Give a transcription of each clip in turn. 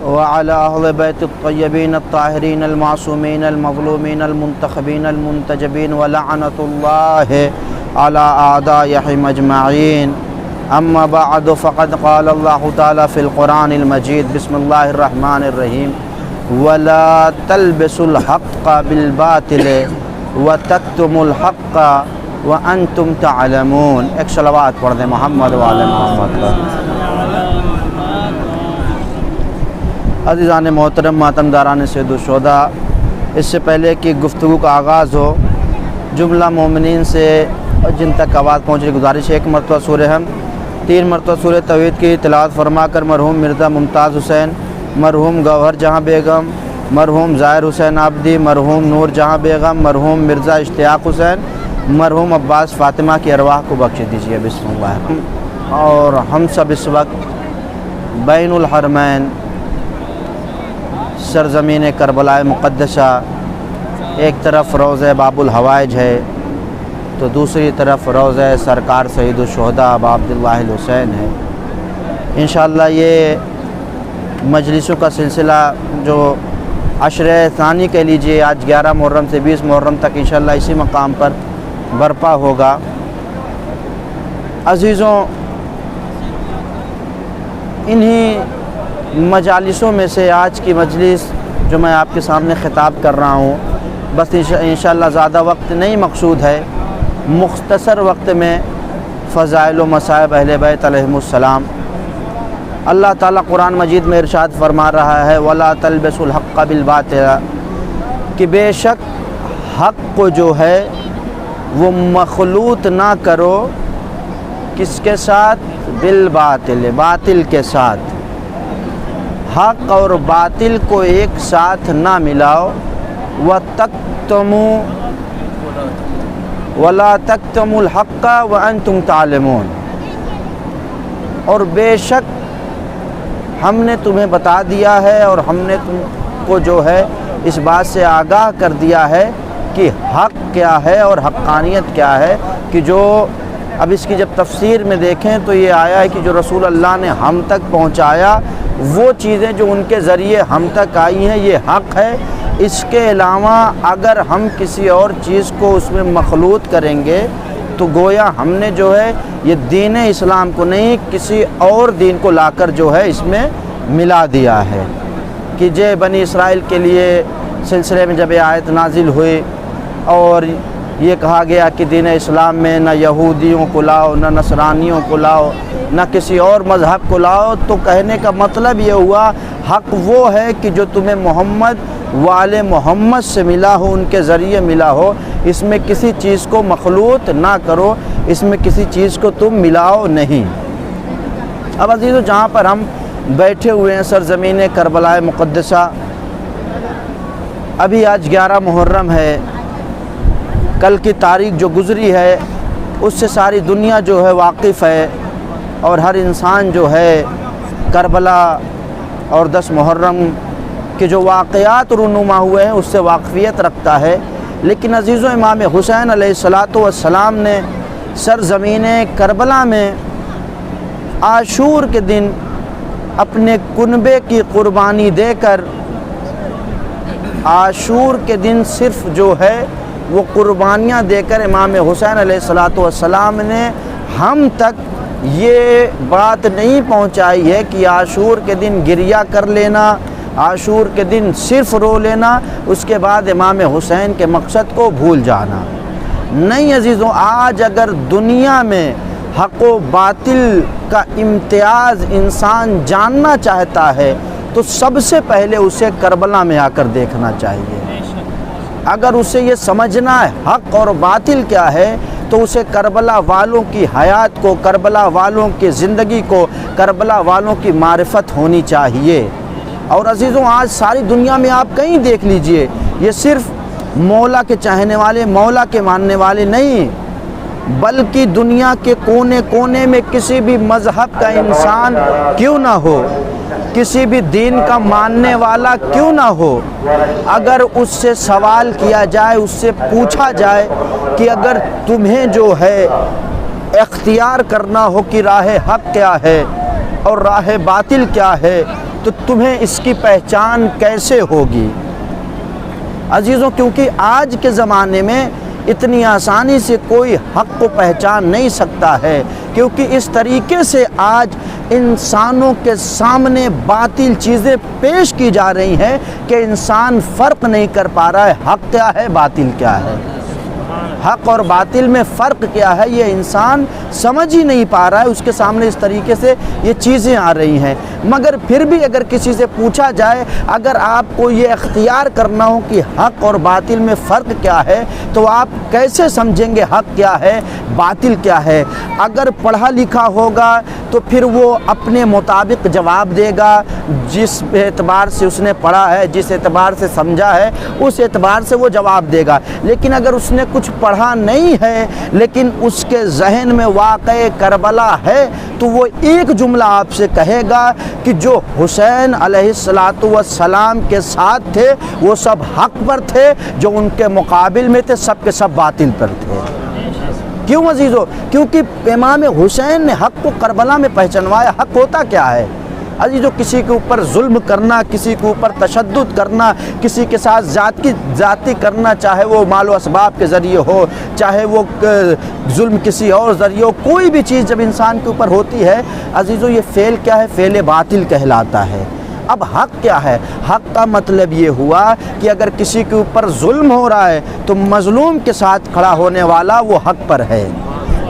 وعلى أهل بيت الطيبين الطاهرين المعصومين المظلومين المنتخبين المنتجبين ولعنة الله على أعدائهم أجمعين. أما بعد فقد قال الله تعالى في القرآن المجيد بسم الله الرحمن الرحيم ولا تلبسوا الحق بالباطل وتكتموا الحق وأنتم تعلمون. ایک صلوات پڑھ دیں محمد وعلی محمد کا. عزیزان محترم، ماتم داران سید الشہداء، اس سے پہلے کہ گفتگو کا آغاز ہو، جملہ مومنین سے جن تک آواز پہنچنے کی گزارش ہے، ایک مرتبہ سورہ حمد، 3 مرتبہ سورہ توحید کی تلاوت فرما کر مرحوم مرزا ممتاز حسین، مرحوم گوہر جہاں بیگم، مرحوم ظاہر حسین عابدی، مرحوم نور جہاں بیگم، مرحوم مرزا اشتیاق حسین، مرحوم عباس فاطمہ کی ارواح کو بخش دیجیے. بسم اللہ. اور ہم سب اس وقت بین الحرمین سرزمین کربلا مقدسہ، ایک طرف روضہ باب الحوائج ہے تو دوسری طرف روضہ سرکار سید الشہداء ابا عبداللہ الحسین ہے. انشاءاللہ یہ مجلسوں کا سلسلہ جو عشرہ ثانی کہہ لیجئے، آج 11 محرم سے 20 محرم تک انشاءاللہ اسی مقام پر برپا ہوگا. عزیزوں، انہی مجالسوں میں سے آج کی مجلس جو میں آپ کے سامنے خطاب کر رہا ہوں، بس انشاءاللہ زیادہ وقت نہیں مقصود ہے، مختصر وقت میں فضائل و مصائب اہل بیت علیہم السلام. اللہ تعالیٰ قرآن مجید میں ارشاد فرما رہا ہے وَلَا تَلْبِسُوا الْحَقَّ بِالْبَاطِلِ، کہ بے شک حق کو جو ہے وہ مخلوط نہ کرو، کس کے ساتھ؟ بالباطل، باطل کے ساتھ. حق اور باطل کو ایک ساتھ نہ ملاؤ. وَتَكْتُمُوا وَلَا تَكْتُمُوا الْحَقَّ وَأَنْتُمْ تَعْلَمُونَ، اور بے شک ہم نے تمہیں بتا دیا ہے اور ہم نے تم کو جو ہے اس بات سے آگاہ کر دیا ہے کہ حق کیا ہے اور حقانیت کیا ہے. کہ جو اب اس کی جب تفسیر میں دیکھیں تو یہ آیا ہے کہ جو رسول اللہ نے ہم تک پہنچایا، وہ چیزیں جو ان کے ذریعے ہم تک آئی ہیں یہ حق ہے. اس کے علاوہ اگر ہم کسی اور چیز کو اس میں مخلوط کریں گے تو گویا ہم نے جو ہے یہ دین اسلام کو نہیں کسی اور دین کو لا کر جو ہے اس میں ملا دیا ہے. کہ جے بنی اسرائیل کے لیے سلسلے میں جب یہ آیت نازل ہوئی اور یہ کہا گیا کہ دین اسلام میں نہ یہودیوں کو لاؤ، نہ نصرانیوں کو لاؤ، نہ کسی اور مذہب کو لاؤ، تو کہنے کا مطلب یہ ہوا حق وہ ہے کہ جو تمہیں محمد وآل محمد سے ملا ہو، ان کے ذریعے ملا ہو. اس میں کسی چیز کو مخلوط نہ کرو، اس میں کسی چیز کو تم ملاؤ نہیں. اب عزیزو، جہاں پر ہم بیٹھے ہوئے ہیں سرزمین کربلا مقدسہ، ابھی آج 11 محرم ہے. کل کی تاریخ جو گزری ہے اس سے ساری دنیا جو ہے واقف ہے، اور ہر انسان جو ہے کربلا اور 10 محرم کے جو واقعات رونما ہوئے ہیں اس سے واقفیت رکھتا ہے. لیکن عزیزوں، امام حسین علیہ السلام نے سرزمین کربلا میں عاشور کے دن اپنے کنبے کی قربانی دے کر، عاشور کے دن صرف جو ہے وہ قربانیاں دے کر امام حسین علیہ السلام نے ہم تک یہ بات نہیں پہنچائی ہے کہ عاشور کے دن گریہ کر لینا، عاشور کے دن صرف رو لینا، اس کے بعد امام حسین کے مقصد کو بھول جانا. نہیں عزیزوں، آج اگر دنیا میں حق و باطل کا امتیاز انسان جاننا چاہتا ہے تو سب سے پہلے اسے کربلا میں آ کر دیکھنا چاہیے. اگر اسے یہ سمجھنا ہے حق اور باطل کیا ہے تو اسے کربلا والوں کی حیات کو، کربلا والوں کی زندگی کو، کربلا والوں کی معرفت ہونی چاہیے. اور عزیزوں، آج ساری دنیا میں آپ کہیں دیکھ لیجئے، یہ صرف مولا کے چاہنے والے، مولا کے ماننے والے نہیں، بلکہ دنیا کے کونے کونے میں کسی بھی مذہب کا انسان کیوں نہ ہو، کسی بھی دین کا ماننے والا کیوں نہ ہو، اگر اس سے سوال کیا جائے، اس سے پوچھا جائے کہ اگر تمہیں جو ہے اختیار کرنا ہو کہ راہ حق کیا ہے اور راہ باطل کیا ہے تو تمہیں اس کی پہچان کیسے ہوگی؟ عزیزوں، کیونکہ آج کے زمانے میں اتنی آسانی سے کوئی حق کو پہچان نہیں سکتا ہے، کیونکہ اس طریقے سے آج انسانوں کے سامنے باطل چیزیں پیش کی جا رہی ہیں کہ انسان فرق نہیں کر پا رہا ہے حق کیا ہے باطل کیا ہے، حق اور باطل میں فرق کیا ہے یہ انسان سمجھ ہی نہیں پا رہا ہے، اس کے سامنے اس طریقے سے یہ چیزیں آ رہی ہیں۔ مگر پھر بھی اگر کسی سے پوچھا جائے، اگر آپ کو یہ اختیار کرنا ہو کہ حق اور باطل میں فرق کیا ہے تو آپ کیسے سمجھیں گے حق کیا ہے باطل کیا ہے؟ اگر پڑھا لکھا ہوگا تو پھر وہ اپنے مطابق جواب دے گا، جس اعتبار سے اس نے پڑھا ہے، جس اعتبار سے سمجھا ہے اس اعتبار سے وہ جواب دے گا۔ لیکن اگر اس نے کچھ پڑھا نہیں ہے لیکن اس کے ذہن میں واقع کربلا ہے تو وہ ایک جملہ آپ سے کہے گا کہ جو حسین علیہ السلام کے ساتھ تھے وہ سب حق پر تھے، جو ان کے مقابل میں تھے سب کے سب باطل پر تھے۔ کیوں عزیزو؟ کیونکہ امام حسین نے حق کو کربلا میں پہچنوایا۔ حق ہوتا کیا ہے عزیزو؟ کسی کے اوپر ظلم کرنا، کسی کے اوپر تشدد کرنا، کسی کے ساتھ ذاتی کرنا، چاہے وہ مال و اسباب کے ذریعے ہو، چاہے وہ ظلم کسی اور ذریعے ہو، کوئی بھی چیز جب انسان کے اوپر ہوتی ہے عزیزو یہ فعل کیا ہے؟ فعل باطل کہلاتا ہے۔ اب حق کیا ہے؟ حق کا مطلب یہ ہوا کہ اگر کسی کے اوپر ظلم ہو رہا ہے تو مظلوم کے ساتھ کھڑا ہونے والا وہ حق پر ہے،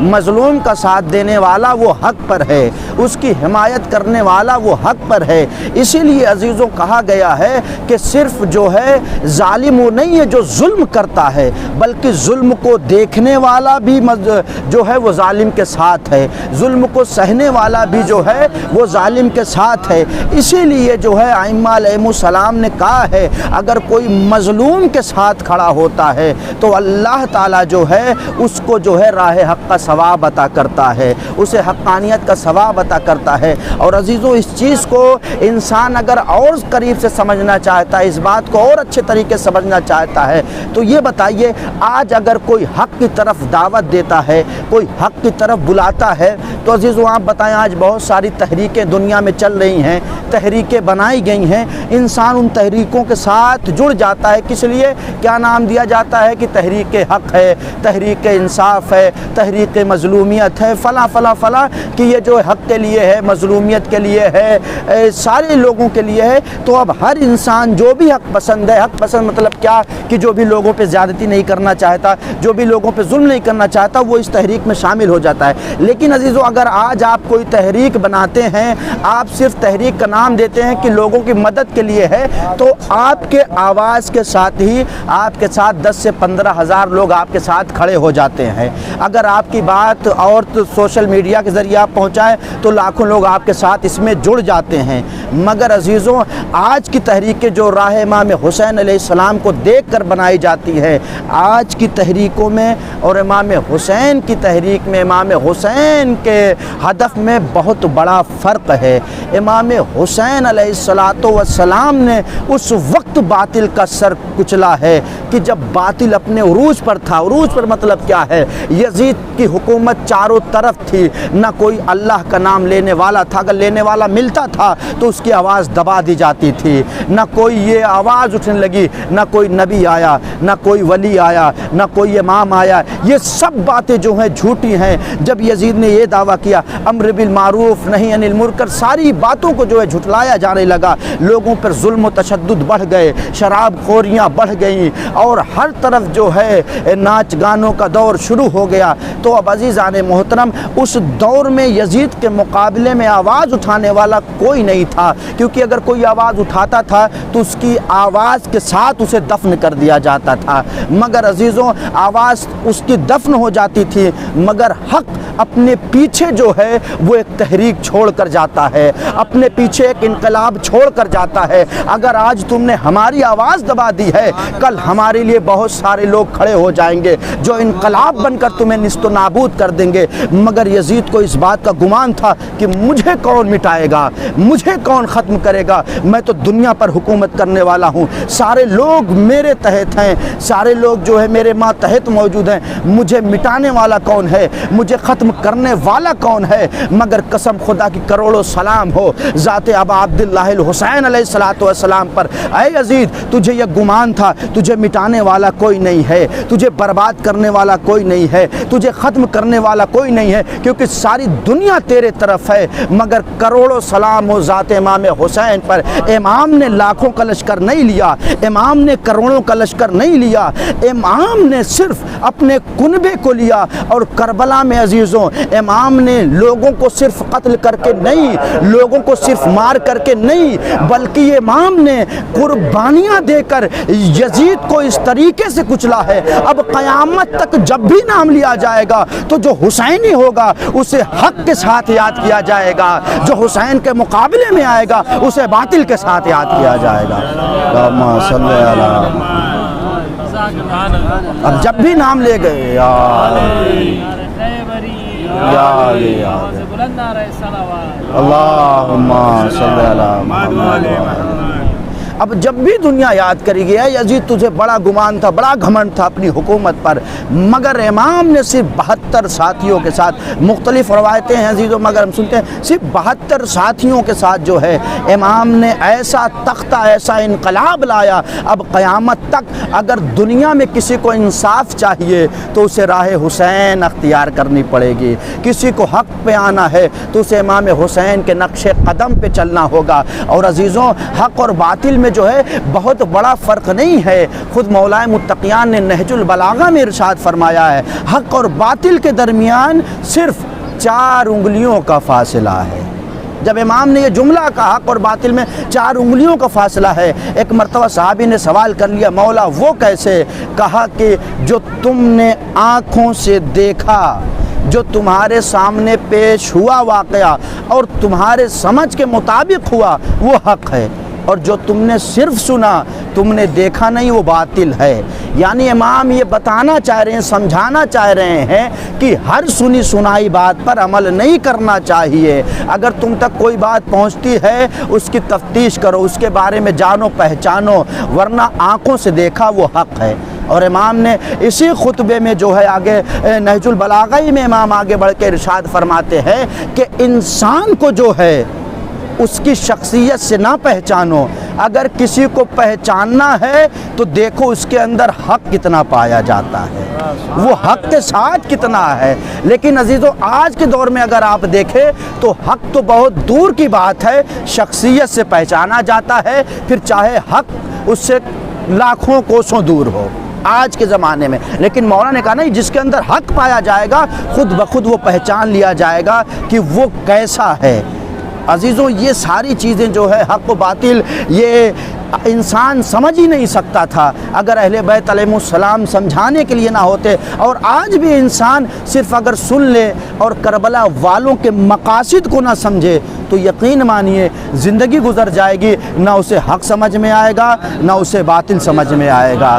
مظلوم کا ساتھ دینے والا وہ حق پر ہے، اس کی حمایت کرنے والا وہ حق پر ہے۔ اسی لیے عزیزوں کہا گیا ہے کہ صرف جو ہے ظالم وہ نہیں ہے جو ظلم کرتا ہے، بلکہ ظلم کو دیکھنے والا بھی جو ہے وہ ظالم کے ساتھ ہے، ظلم کو سہنے والا بھی جو ہے وہ ظالم کے ساتھ ہے۔ اسی لیے جو ہے ائمہ علیہم السلام نے کہا ہے اگر کوئی مظلوم کے ساتھ کھڑا ہوتا ہے تو اللہ تعالیٰ جو ہے اس کو جو ہے راہ حق کا ثواب عطا کرتا ہے، اسے حقانیت کا ثواب عطا کرتا ہے۔ اور عزیزو اس چیز کو انسان اگر اور قریب سے سمجھنا چاہتا ہے، اس بات کو اور اچھے طریقے سے سمجھنا چاہتا ہے تو یہ بتائیے آج اگر کوئی حق کی طرف دعوت دیتا ہے، کوئی حق کی طرف بلاتا ہے تو عزیزو آپ بتائیں آج بہت ساری تحریکیں دنیا میں چل رہی ہیں، تحریکیں بنائی گئی ہیں، انسان ان تحریکوں کے ساتھ جڑ جاتا ہے۔ کس لیے؟ کیا نام دیا جاتا ہے کہ تحریک حق ہے، تحریک انصاف ہے، تحریک مظلومیت ہے، فلاں فلاں فلاں، کہ یہ جو حق کے لیے ہے، مظلومیت کے لیے ہے، سارے لوگوں کے لیے ہے۔ تو اب ہر انسان جو بھی حق پسند ہے، حق پسند مطلب کیا کہ جو بھی لوگوں پہ زیادتی نہیں کرنا چاہتا، جو بھی لوگوں پہ ظلم نہیں کرنا چاہتا وہ اس تحریک میں شامل ہو جاتا ہے۔ لیکن عزیزو اگر آج آپ کوئی تحریک بناتے ہیں، آپ صرف تحریک کا نام دیتے ہیں کہ لوگوں کی مدد کے لیے ہے، تو آپ کے آواز کے ساتھ ہی آپ کے ساتھ 10 سے 15 ہزار لوگ آپ کے ساتھ کھڑے ہو جاتے ہیں۔ اگر آپ کی بات اور سوشل میڈیا کے ذریعے آپ پہنچائیں تو لاکھوں لوگ آپ کے ساتھ اس میں جڑ جاتے ہیں۔ مگر عزیزوں آج کی تحریکیں جو راہ امام حسین علیہ السلام کو دیکھ کر بنائی جاتی ہے، آج کی تحریکوں میں اور امام حسین کی تحریک میں، امام حسین کے ہدف میں بہت بڑا فرق ہے۔ امام حسین علیہ السلام نے اس وقت باطل کا سر کچلا ہے کہ جب باطل اپنے عروج پر تھا۔ عروج پر مطلب کیا ہے؟ یزید کی حکومت چاروں طرف تھی، نہ کوئی اللہ کا نام لینے والا تھا، اگر لینے والا ملتا تھا تو اس کی آواز دبا دی جاتی تھی، نہ کوئی یہ آواز اٹھنے لگی، نہ کوئی نبی آیا، نہ کوئی ولی آیا، نہ کوئی امام آیا۔ یہ سب باتیں جو ہیں جھوٹی ہیں۔ جب یزید نے یہ دعویٰ کیا امر بالمعروف نہی عن المنکر، ساری باتوں کو جو ہے جھٹلایا جانے لگا، لوگوں پر ظلم و تشدد بڑھ گئے، شراب خوریاں بڑھ گئیں اور ہر طرف جو ہے ناچ گانوں کا دور شروع ہو گیا۔ تو اب عزیزان محترم اس دور میں یزید کے مقابلے میں آواز اٹھانے والا کوئی نہیں تھا، کیونکہ اگر کوئی آواز اٹھاتا تھا تو اس کی آواز کے ساتھ اسے دفن کر دیا جاتا تھا۔ مگر عزیزوں آواز اس کی دفن ہو جاتی تھی، مگر حق اپنے پیچھے جو ہے وہ ایک تحریک چھوڑ کر جاتا ہے، اپنے پیچھے ایک انقلاب چھوڑ کر جاتا ہے۔ اگر آج تم نے ہماری آواز دبا دی ہے، کل ہمارے لیے بہت سارے لوگ کھڑے ہو جائیں گے جو انقلاب بن کر تمہیں نیست و نابود کر دیں گے۔ مگر یزید کو اس بات کا گمان تھا کہ مجھے کون مٹائے گا, مجھے کون ختم کرے گا, میں تو دنیا پر حکومت کرنے والا ہوں, سارے لوگ میرے تحت ہیں, سارے لوگ جو ہے میرے ماتحت موجود ہیں, مجھے مٹانے والا کون ہے, مجھے ختم کرنے والا کون ہے؟ مگر قسم خدا کی کروڑوں سلام ہو ذات ابا عبداللہ الحسین علیہ السلام پر. اے عزیز, تجھے یہ گمان تھا تجھے مٹانے والا کوئی نہیں ہے, تجھے برباد کرنے والا کوئی نہیں ہے, تجھے ختم کرنے والا کوئی نہیں ہے, کیونکہ ساری دنیا تیرے طرف ہے. مگر کروڑوں سلام ہو ذات امام حسین پر. امام نے لاکھوں کا لشکر نہیں لیا, امام نے کروڑوں کا لشکر نہیں لیا, امام نے صرف اپنے کنبے کو لیا. اور کربلا میں عزیزوں, امام نے لوگوں کو صرف قتل کر کے نہیں, لوگوں کو صرف مار کر کے نہیں, بلکہ امام نے قربانیاں دے کر یزید کو اس طریقے سے کچلا ہے. اب قیامت تک جب بھی نام لیا جائے گا تو جو حسینی ہوگا اسے حق کے ساتھ یاد کیا جائے گا, جو حسین کے مقابلے میں آئے گا اسے باطل کے ساتھ یاد کیا جائے گا. اللہم صلی علی. اب جب بھی نام لے گئے یا اللہم صلی علی محمد. اب جب بھی دنیا یاد کرے گی, اے یزید تجھے بڑا گمان تھا, بڑا گھمنڈ تھا اپنی حکومت پر, مگر امام نے صرف 72 ساتھیوں کے ساتھ, مختلف روایتیں ہیں عزیزوں مگر ہم سنتے ہیں صرف 72 ساتھیوں کے ساتھ جو ہے امام نے ایسا تختہ, ایسا انقلاب لایا. اب قیامت تک اگر دنیا میں کسی کو انصاف چاہیے تو اسے راہ حسین اختیار کرنی پڑے گی, کسی کو حق پہ آنا ہے تو اسے امام حسین کے نقش قدم پہ چلنا ہوگا. اور عزیزوں, حق اور باطل میں جو ہے بہت بڑا فرق نہیں ہے. خود مولائے متقیان نے نہج البلاغہ میں ارشاد فرمایا ہے, حق اور باطل کے درمیان صرف 4 انگلیوں کا فاصلہ ہے. جب امام نے یہ جملہ کہا حق اور باطل میں 4 انگلیوں کا فاصلہ ہے, ایک مرتبہ صحابی نے سوال کر لیا, مولا وہ کیسے؟ کہا کہ جو تم نے آنکھوں سے دیکھا, جو تمہارے سامنے پیش ہوا واقعہ اور تمہارے سمجھ کے مطابق ہوا وہ حق ہے, اور جو تم نے صرف سنا, تم نے دیکھا نہیں, وہ باطل ہے. یعنی امام یہ بتانا چاہ رہے ہیں, سمجھانا چاہ رہے ہیں کہ ہر سنی سنائی بات پر عمل نہیں کرنا چاہیے. اگر تم تک کوئی بات پہنچتی ہے اس کی تفتیش کرو, اس کے بارے میں جانو پہچانو, ورنہ آنکھوں سے دیکھا وہ حق ہے. اور امام نے اسی خطبے میں جو ہے آگے نہج البلاغہ میں امام آگے بڑھ کے ارشاد فرماتے ہیں کہ انسان کو جو ہے اس کی شخصیت سے نہ پہچانو, اگر کسی کو پہچاننا ہے تو دیکھو اس کے اندر حق کتنا پایا جاتا ہے, وہ حق کے ساتھ کتنا ہے. لیکن عزیزو آج کے دور میں اگر آپ دیکھیں تو حق تو بہت دور کی بات ہے, شخصیت سے پہچانا جاتا ہے, پھر چاہے حق اس سے لاکھوں کوسوں دور ہو آج کے زمانے میں. لیکن مولا نے کہا نہیں, جس کے اندر حق پایا جائے گا خود بخود وہ پہچان لیا جائے گا کہ وہ کیسا ہے. عزیزوں یہ ساری چیزیں جو ہے حق و باطل یہ انسان سمجھ ہی نہیں سکتا تھا اگر اہل بیت علیہ السلام سمجھانے کے لیے نہ ہوتے. اور آج بھی انسان صرف اگر سن لے اور کربلا والوں کے مقاصد کو نہ سمجھے تو یقین مانیے زندگی گزر جائے گی, نہ اسے حق سمجھ میں آئے گا نہ اسے باطل سمجھ میں آئے گا.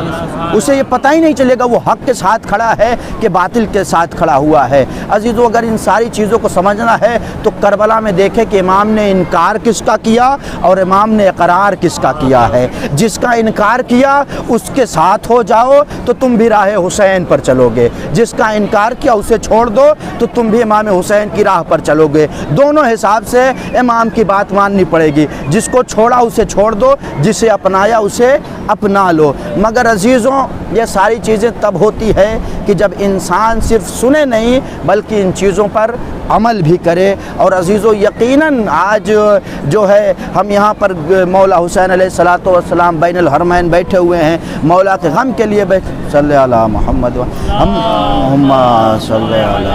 اسے یہ پتہ ہی نہیں چلے گا وہ حق کے ساتھ کھڑا ہے کہ باطل کے ساتھ کھڑا ہوا ہے. عزیزو اگر ان ساری چیزوں کو سمجھنا ہے تو کربلا میں دیکھے کہ امام نے انکار کس کا کیا اور امام نے اقرار کس کا کیا ہے. جس کا انکار کیا اس کے ساتھ ہو جاؤ تو تم بھی راہ حسین پر چلو گے, جس کا انکار کیا اسے چھوڑ دو تو تم بھی امام حسین کی راہ پر چلو گے. دونوں حساب سے امام کی بات ماننی پڑے گی, جس کو چھوڑا اسے چھوڑ دو, جسے اپنایا اسے اپنا لو. مگر عزیزوں یہ ساری چیزیں تب ہوتی ہے کہ جب انسان صرف سنے نہیں بلکہ ان چیزوں پر عمل بھی کرے. اور عزیزو یقیناً آج جو ہے ہم یہاں پر مولا حسین علیہ السلام بین الحرمین بیٹھے ہوئے ہیں, مولا کے غم کے لیے بیٹھے. صلی علی محمد صلی علی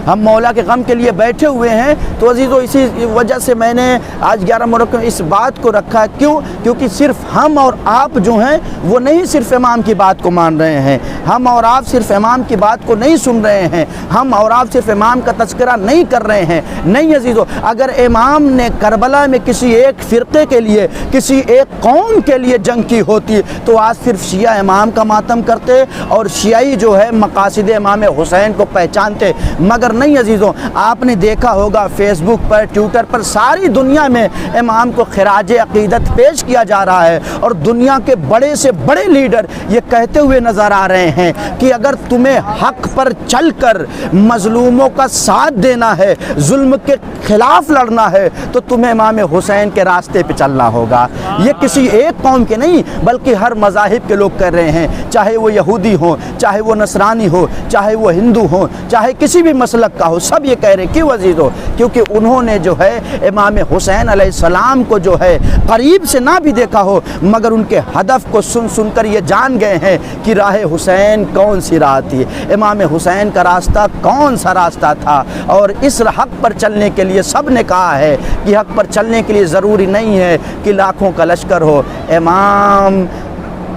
ہم مولا کے غم کے لیے بیٹھے ہوئے ہیں. تو عزیزو اسی وجہ سے میں نے آج 11 مرکز میں اس بات کو رکھا. کیونکہ صرف ہم اور آپ جو ہیں وہ نہیں صرف امام کی بات کو مان رہے ہیں, ہم اور آپ صرف امام کی بات کو نہیں سن رہے ہیں, ہم اور آپ صرف امام کا تذکرہ نہیں کر رہے ہیں. نہیں عزیزو, اگر امام نے کربلا میں کسی ایک فرقے کے لیے, کسی ایک قوم کے لیے جنگ کی ہوتی تو آج صرف شیعہ امام کا ماتم کرتے اور شیعی جو ہے مقاصد امام حسین کو پہچانتے. مگر نظر نہیں عزیزوں، آپ نے دیکھا ہوگا فیس بک پر، ٹویٹر پر، ساری دنیا میں امام کو خراج عقیدت پیش کیا جا رہا ہے، اور دنیا کے بڑے سے بڑے لیڈر یہ کہتے ہوئے نظر آ رہے ہیں کہ اگر تمہیں حق پر چل کر مظلوموں کا ساتھ دینا ہے، ظلم کے خلاف لڑنا ہے، تو تمہیں امام حسین کے راستے پہ چلنا ہوگا۔ یہ کسی ایک قوم کے نہیں بلکہ ہر مذاہب کے لوگ کہہ رہے ہیں، چاہے وہ یہودی ہوں، چاہے وہ نصرانی ہو، چاہے وہ ہندو ہوں، چاہے کسی بھی مسلک کا ہو، سب یہ کہہ رہے ہیں۔ کیوں عزیزو؟ کیونکہ انہوں نے جو ہے امام حسین علیہ السلام کو جو ہے قریب سے نہ بھی دیکھا ہو، مگر ان کے ہدف کو سن سن کر یہ جان گئے ہیں کہ راہ حسین کون سی راہ تھی، امام حسین کا راستہ کون سا راستہ تھا۔ اور اس حق پر چلنے کے لیے سب نے کہا ہے کہ حق پر چلنے کے لیے ضروری نہیں ہے کہ لاکھوں کا لشکر ہو، امام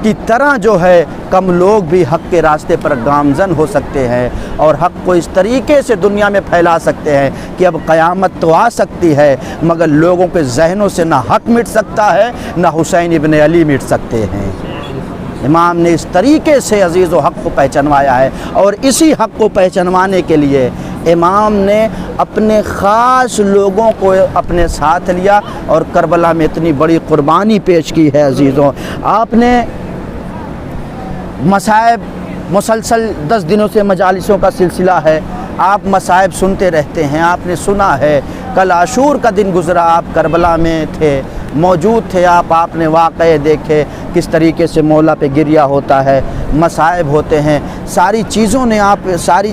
کی طرح جو ہے کم لوگ بھی حق کے راستے پر گامزن ہو سکتے ہیں، اور حق کو اس طریقے سے دنیا میں پھیلا سکتے ہیں کہ اب قیامت تو آ سکتی ہے مگر لوگوں کے ذہنوں سے نہ حق مٹ سکتا ہے، نہ حسین ابن علی مٹ سکتے ہیں۔ امام نے اس طریقے سے عزیز و حق کو پہچانوایا ہے، اور اسی حق کو پہچانوانے کے لیے امام نے اپنے خاص لوگوں کو اپنے ساتھ لیا اور کربلا میں اتنی بڑی قربانی پیش کی ہے۔ عزیزوں، آپ نے مصائب مسلسل 10 دنوں سے مجالسوں کا سلسلہ ہے، آپ مصائب سنتے رہتے ہیں۔ آپ نے سنا ہے کل عاشور کا دن گزرا، آپ کربلا میں تھے، موجود تھے آپ نے واقعے دیکھے کس طریقے سے مولا پہ گریہ ہوتا ہے، مصائب ہوتے ہیں، ساری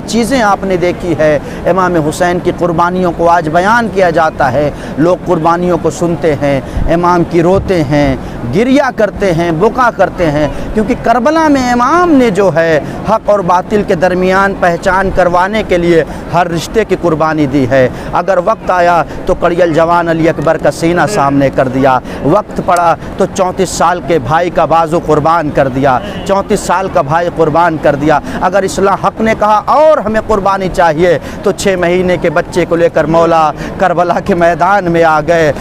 چیزیں آپ نے دیکھی ہے۔ امام حسین کی قربانیوں کو آج بیان کیا جاتا ہے، لوگ قربانیوں کو سنتے ہیں، امام کی روتے ہیں، گریہ کرتے ہیں، بکا کرتے ہیں، کیونکہ کربلا میں امام نے جو ہے حق اور باطل کے درمیان پہچان کروانے کے لیے ہر رشتے کی قربانی دی ہے۔ اگر وقت آیا تو کڑیل جوان علی اکبر کا سینہ سامنے کر دیا، وقت پڑا تو 34 سال کے بھائی کا بازو قربان کر دیا، 34 سال کا بھائی قربان کر دیا۔ اگر اسلام حق نے کہا اور ہمیں قربانی چاہیے تو 6 مہینے کے بچے کو لے کر مولا کربلا کے میدان میں آ گئے۔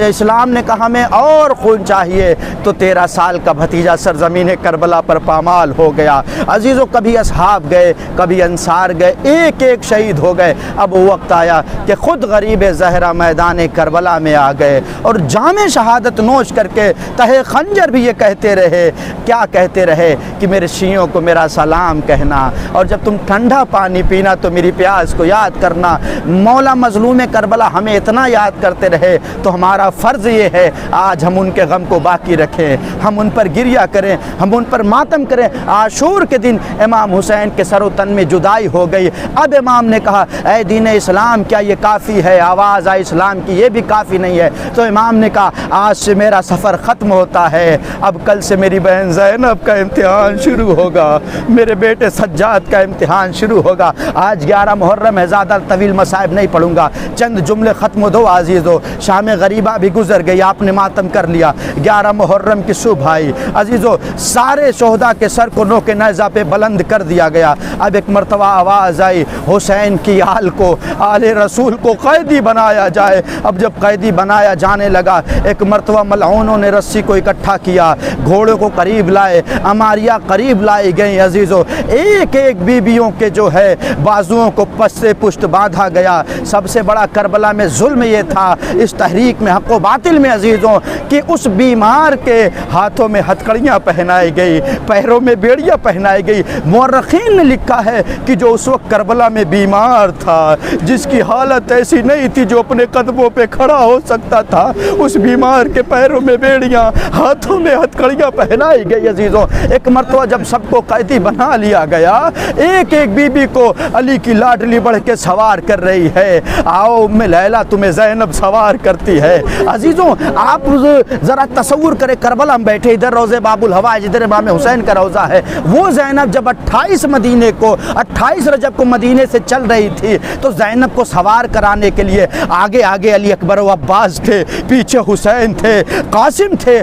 اسلام نے کہا ہمیں اور خون چاہیے تو 13 سال کا بھتیجا سرزمین کربلا پر پامال ہو گیا۔ عزیزو، کبھی اصحاب گئے، کبھی انصار گئے، ایک ایک شہید ہو گئے۔ اب وقت آیا کہ خود غریب زہرا میدان کربلا میں آ گئے، اور جام شہادت نوش کر کے تہے خنجر بھی یہ کہتے رہے، کیا کہتے رہے کہ میرے شیعوں کو میرا سلام کہنا، اور جب تم ٹھنڈا پانی پینا تو میری پیاس کو یاد کرنا۔ مولا مظلوم کربلا ہمیں اتنا یاد کرتے رہے تو ہمارا فرض یہ ہے آج ہم ان کے غم کو باقی رکھیں، ہم ان پر گریہ کریں، ہم ان پر ماتم کریں۔ عاشور کے دن امام حسین کے سر و تن میں جدائی ہو گئی۔ اب امام نے کہا اے دین اسلام، کیا یہ کافی ہے؟ آواز آئی اسلام کی یہ بھی کافی نہیں ہے، تو امام نے کہا آج سے میرا سفر ختم ہوتا ہے، اب کل سے میری بہن زینب کا امتحان شروع ہوگا، میرے بیٹے سجاد کا امتحان شروع ہوگا۔ آج 11 محرم ہے، زیادہ طویل مصائب نہیں پڑھوں گا، چند جملے ختم ہو دو عزیزو۔ شام غریبہ بھی گزر گئی، آپ نے ماتم کر لیا، 11 محرم کی صبح آئی۔ عزیزو، سارے شہداء کے سر کو نوک نیزہ پہ بلند کر دیا گیا۔ اب ایک مرتبہ آواز آئی حسین کی آل کو، آل رسول کو قیدی بنایا جائے۔ اب جب قیدی بنایا جانے لگا، ایک مرتبہ ملعونوں نے رسی کو اکٹھا کیا، گھوڑے کو قریب لائے، اماریہ قریب لائی گئیں۔ عزیزو، ایک ایک بیویوں کے جو ہے بازوؤں کو پس سے پشت باندھا گیا۔ سب سے بڑا کربلا میں ظلم یہ تھا اس تحریک میں حق و باطل میں عزیزوں کہ اس بیمار کے ہاتھوں میں ہتھکڑیاں پہنائی گئی، پیروں میں بیڑیاں پہنائی گئی۔ مورخین نے لکھا ہے کہ جو اس وقت کربلا میں بیمار تھا، جس کی حالت ایسی نہیں تھی جو اپنے قدموں پہ کھڑا ہو سکتا تھا، اس بیمار کے پیروں میں بیڑیاں، ہاتھوں میں ہتھکڑیاں پہنائی گئی۔ عزیزوں، ایک مرتبہ جب سب کو قیدی بنا لیا گیا، ایک ایک بی بی کو علی کی لاڈلی بڑھ کے سوار کر رہی ہے۔ آؤ ام لیلا تمہیں زینب سوار کرتی ہے۔ عزیزوں، آپ ذرا تصور کریں، کربلا میں بیٹھے، ادھر روضہ باب الحوائج، ادھر امام حسین کا روضہ ہے۔ وہ زینب جب 28 رجب کو مدینے سے چل رہی تھی تو زینب کو سوار کرانے کے لیے آگے آگے علی اکبر و عباس تھے، پیچھے حسین تھے، قاسم تھے،